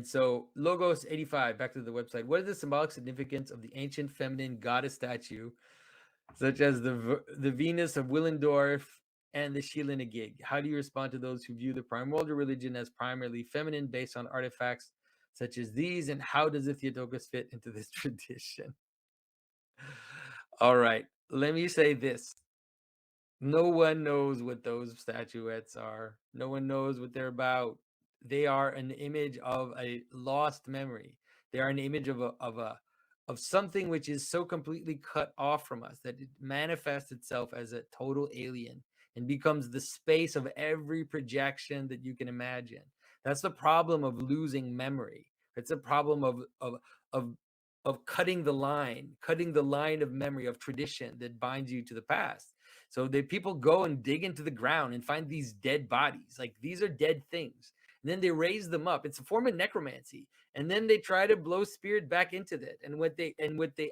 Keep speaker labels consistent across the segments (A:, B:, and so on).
A: And so Logos 85, back to the website. What is the symbolic significance of the ancient feminine goddess statue, such as the Venus of Willendorf and the Sheila Nagig? How do you respond to those who view the primordial religion as primarily feminine based on artifacts such as these? And how does the Theotokos fit into this tradition? All right, let me say this. No one knows what those statuettes are. No one knows what they're about. They are an image of a lost memory. They are an image of something which is so completely cut off from us that it manifests itself as a total alien and becomes the space of every projection that you can imagine. That's the problem of losing memory. It's a problem of cutting the line of memory, of tradition that binds you to the past. So the people go and dig into the ground and find these dead bodies. Like, these are dead things. And then they raise them up. It's a form of necromancy. And then they try to blow spirit back into that. And what they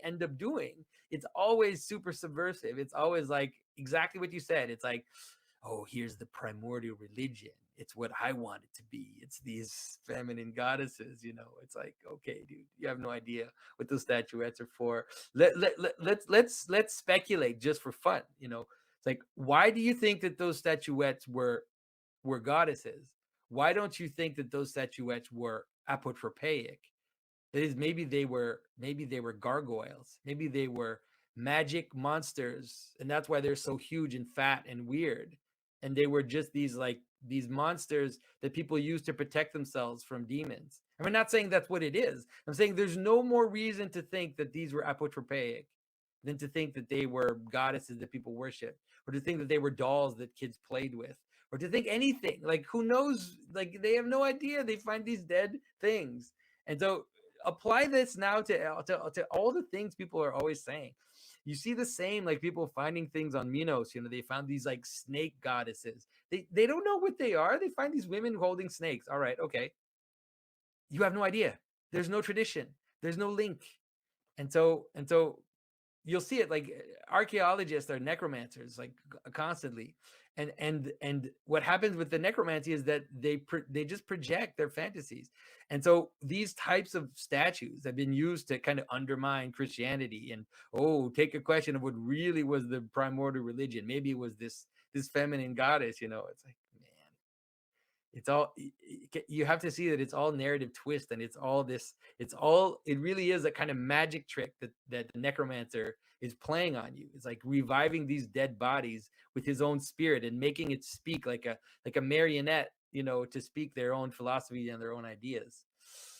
A: end up doing, it's always super subversive. It's always like exactly what you said. It's like, oh, here's the primordial religion. It's what I want it to be. It's these feminine goddesses, It's like, okay, dude, you have no idea what those statuettes are for. Let's speculate just for fun, It's like, why do you think that those statuettes were goddesses? Why don't you think that those statuettes were apotropaic? That is, maybe they were gargoyles. Maybe they were magic monsters, and that's why they're so huge and fat and weird. And they were just these monsters that people use to protect themselves from demons. And I'm not saying that's what it is. I'm saying there's no more reason to think that these were apotropaic than to think that they were goddesses that people worship, or to think that they were dolls that kids played with, or to think anything. Like, who knows? Like, they have no idea. They find these dead things. And so apply this now to all the things people are always saying. You see the same, like, people finding things on Minos. They found these like snake goddesses. They don't know what they are. They find these women holding snakes. All right, okay. You have no idea. There's no tradition. There's no link. And so you'll see it, like, archaeologists are necromancers, like, constantly. And what happens with the necromancy is that they just project their fantasies. And so these types of statues have been used to kind of undermine Christianity and, take a question of what really was the primordial religion. Maybe it was this feminine goddess. It's like, man, it's all, you have to see that it's all narrative twist, and it really is a kind of magic trick that the necromancer is playing on you. It's like reviving these dead bodies with his own spirit and making it speak like a marionette, to speak their own philosophy and their own ideas.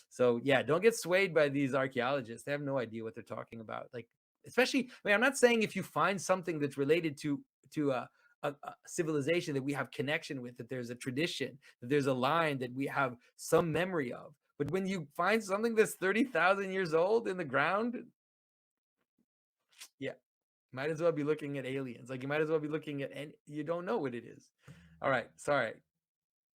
A: So yeah, don't get swayed by these archaeologists. They have no idea what they're talking about. Like, especially, I'm not saying if you find something that's related to a civilization that we have connection with, that there's a tradition, that there's a line that we have some memory of. But when you find something that's 30,000 years old in the ground, yeah, might as well be looking at aliens. Like, you might as well be looking at, and you don't know what it is. All right, sorry.